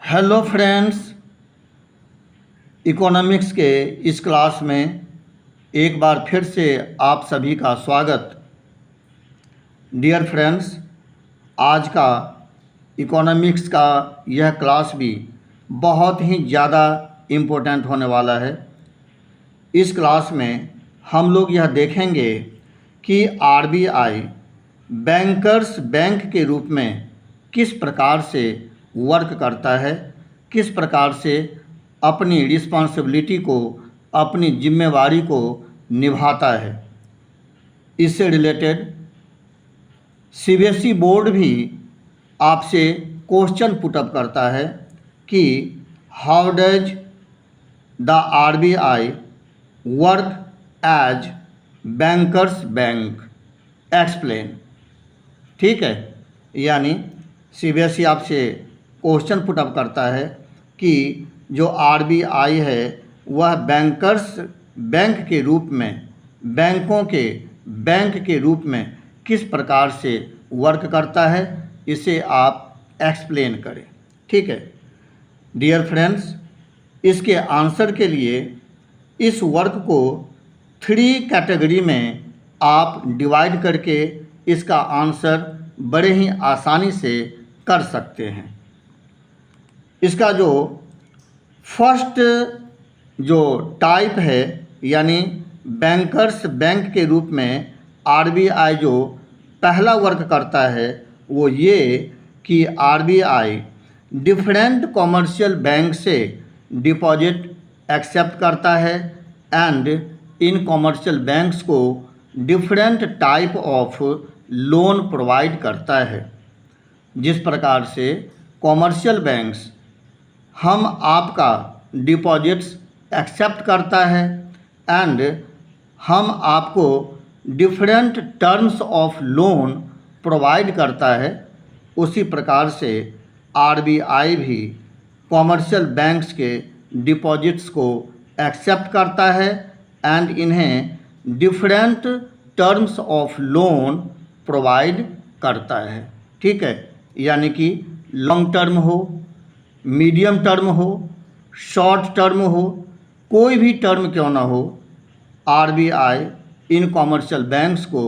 Hello friends, economics के इस class में एक बार फिर से आप सभी का स्वागत। डियर फ्रेंड्स, आज का इकोनॉमिक्स का यह क्लास भी बहुत ही ज़्यादा इम्पोर्टेंट होने वाला है। इस क्लास में हम लोग यह देखेंगे कि आरबीआई बैंकर्स बैंक के रूप में किस प्रकार से वर्क करता है, किस प्रकार से अपनी रिस्पॉन्सिबिलिटी को, अपनी जिम्मेवारी को निभाता है। इससे रिलेटेड सीबीएसई बोर्ड भी आपसे क्वेश्चन पुटअप करता है कि how does the RBI work as bankers bank, explain. ठीक है, यानी सीबीएसई आपसे क्वेश्चन पुटअप करता है कि जो आरबीआई है वह बैंकर्स बैंक के रूप में, बैंकों के बैंक के रूप में किस प्रकार से वर्क करता है, इसे आप एक्सप्लेन करें। ठीक है डियर फ्रेंड्स, इसके आंसर के लिए इस वर्क को 3 कैटेगरी में आप डिवाइड करके इसका आंसर बड़े ही आसानी से कर सकते हैं। इसका जो फर्स्ट जो टाइप है, यानी बैंकर्स बैंक के रूप में आरबीआई जो पहला वर्क करता है वो ये कि आरबीआई डिफरेंट कॉमर्शियल बैंक से डिपॉजिट एक्सेप्ट करता है एंड इन कॉमर्शियल बैंक्स को different type of loan provide करता है। जिस प्रकार से कॉमर्शियल बैंक्स हम आपका डिपॉजिट्स एक्सेप्ट करता है एंड हम आपको different terms of loan provide करता है, उसी प्रकार से आरबीआई भी कॉमर्शियल बैंक्स के डिपॉजिट्स को एक्सेप्ट करता है एंड इन्हें different terms of loan provide करता है। ठीक है, यानी कि लॉन्ग टर्म हो, मीडियम टर्म हो, शॉर्ट टर्म हो, कोई भी टर्म क्यों ना हो, आरबीआई इन कॉमर्शियल बैंक्स को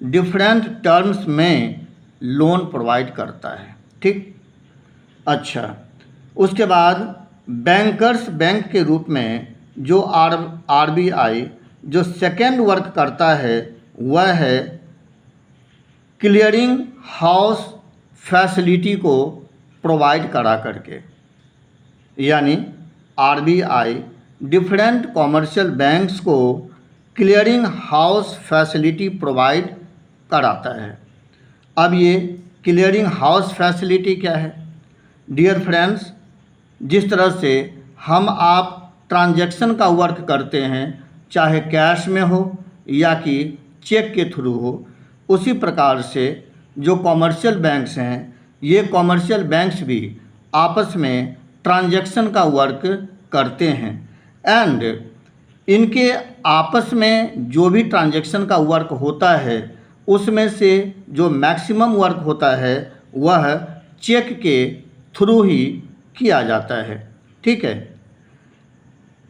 डिफरेंट टर्म्स में लोन प्रोवाइड करता है। ठीक, अच्छा, उसके बाद बैंकर्स बैंक के रूप में जो आरबीआई जो सेकेंड वर्क करता है वह है क्लियरिंग हाउस फैसिलिटी को प्रोवाइड करा करके, यानी आरबीआई डिफरेंट कॉमर्शियल बैंक्स को क्लियरिंग हाउस फैसिलिटी प्रोवाइड कराता है। अब ये क्लियरिंग हाउस फैसिलिटी क्या है? डियर फ्रेंड्स, जिस तरह से हम आप ट्रांजैक्शन का वर्क करते हैं, चाहे कैश में हो या कि चेक के थ्रू हो, उसी प्रकार से जो कॉमर्शियल बैंक्स हैं, ये कॉमर्शियल बैंक्स भी आपस में ट्रांजैक्शन का वर्क करते हैं एंड इनके आपस में जो भी ट्रांजैक्शन का वर्क होता है उसमें से जो मैक्सिमम वर्क होता है वह चेक के थ्रू ही किया जाता है। ठीक है,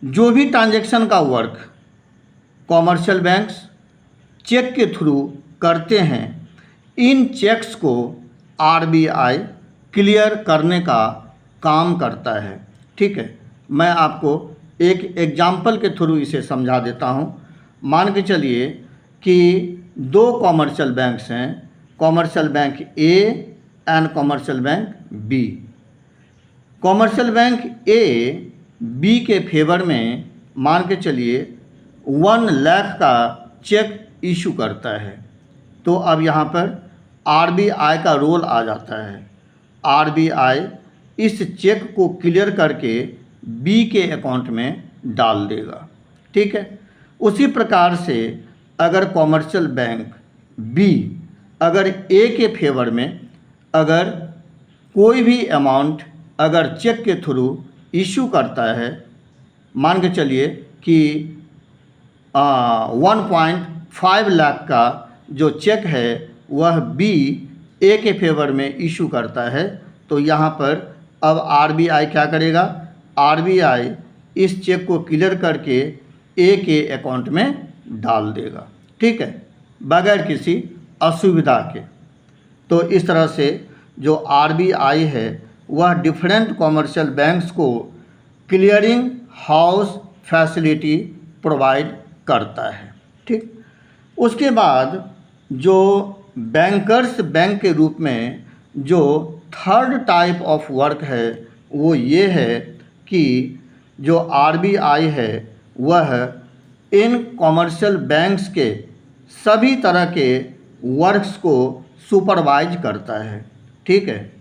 जो भी ट्रांजैक्शन का वर्क कॉमर्शियल बैंक्स चेक के थ्रू करते हैं, इन चेक्स को आरबीआई क्लियर करने का काम करता है। ठीक है, मैं आपको एक एग्जाम्पल के थ्रू इसे समझा देता हूँ। मान के चलिए कि 2 कॉमर्शियल बैंक्स हैं, commercial bank A and commercial bank B. Commercial bank A B के फेवर में मान के चलिए 1 लाख का चेक इशू करता है। तो अब यहाँ पर आरबीआई का रोल आ जाता है। आरबीआई इस चेक को क्लियर करके बी के अकाउंट में डाल देगा। ठीक है, उसी प्रकार से अगर कॉमर्शियल बैंक बी अगर ए के फेवर में अगर कोई भी अमाउंट अगर चेक के थ्रू इशू करता है, मान के चलिए कि 1.5 लाख का जो चेक है वह बी ए के फेवर में इशू करता है, तो यहाँ पर अब आरबीआई क्या करेगा, आरबीआई इस चेक को क्लियर करके ए के अकाउंट में डाल देगा, ठीक है, बगैर किसी असुविधा के। तो इस तरह से जो आरबीआई है वह डिफरेंट कॉमर्शियल बैंक्स को क्लियरिंग हाउस फैसिलिटी प्रोवाइड करता है, ठीक। उसके बाद जो बैंकर्स बैंक के रूप में जो थर्ड टाइप ऑफ वर्क है वो ये है कि जो आरबीआई है वह इन कॉमर्शियल बैंक्स के सभी तरह के वर्क्स को सुपरवाइज करता है, ठीक है,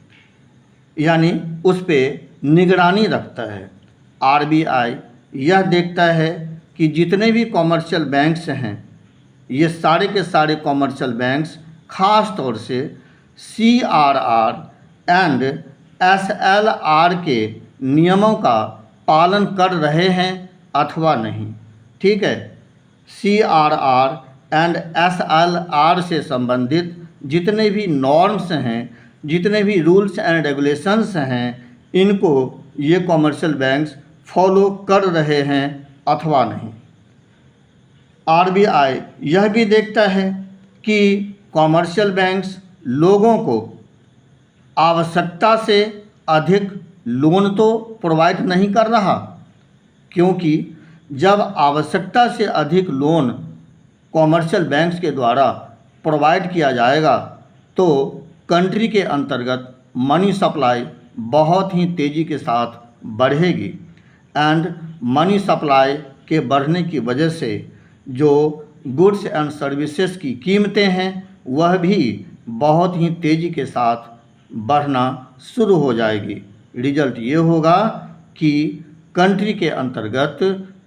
यानी उस पर निगरानी रखता है। आरबीआई यह देखता है कि जितने भी कॉमर्शियल बैंक्स हैं ये सारे के सारे कॉमर्शियल बैंक्स ख़ास तौर से सीआरआर एंड एसएलआर के नियमों का पालन कर रहे हैं अथवा नहीं, ठीक है। सीआरआर एंड एसएलआर से संबंधित जितने भी नॉर्म्स हैं, जितने भी रूल्स एंड रेगुलेशंस हैं, इनको ये कॉमर्शियल बैंक्स फॉलो कर रहे हैं अथवा नहीं। आरबीआई यह भी देखता है कि कॉमर्शियल बैंक्स लोगों को आवश्यकता से अधिक लोन तो प्रोवाइड नहीं कर रहा, क्योंकि जब आवश्यकता से अधिक लोन कॉमर्शियल बैंक्स के द्वारा प्रोवाइड किया जाएगा तो कंट्री के अंतर्गत मनी सप्लाई बहुत ही तेज़ी के साथ बढ़ेगी एंड मनी सप्लाई के बढ़ने की वजह से जो गुड्स एंड सर्विसेज की कीमतें हैं वह भी बहुत ही तेज़ी के साथ बढ़ना शुरू हो जाएगी। रिजल्ट ये होगा कि कंट्री के अंतर्गत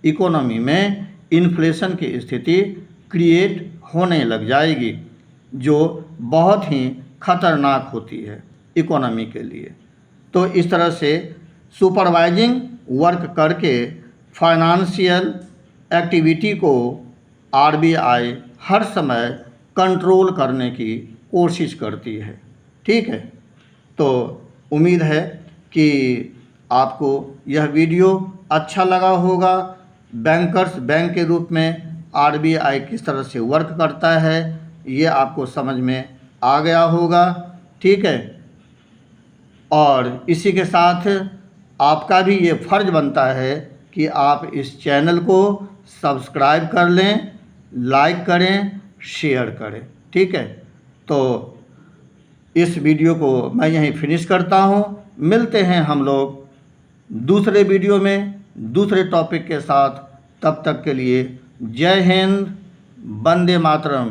इकोनॉमी में इन्फ्लेशन की स्थिति क्रिएट होने लग जाएगी, जो बहुत ही खतरनाक होती है इकोनॉमी के लिए। तो इस तरह से सुपरवाइजिंग वर्क करके फाइनेंशियल एक्टिविटी को आरबीआई हर समय कंट्रोल करने की कोशिश करती है, ठीक है। तो उम्मीद है कि आपको यह वीडियो अच्छा लगा होगा। बैंकर्स बैंक के रूप में आरबीआई किस तरह से वर्क करता है ये आपको समझ में आ गया होगा, ठीक है। और इसी के साथ आपका भी ये फ़र्ज़ बनता है कि आप इस चैनल को सब्सक्राइब कर लें, लाइक करें, शेयर करें, ठीक है। तो इस वीडियो को मैं यहीं फिनिश करता हूँ। मिलते हैं हम लोग दूसरे वीडियो में दूसरे टॉपिक के साथ। तब तक के लिए जय हिंद, वंदे मातरम।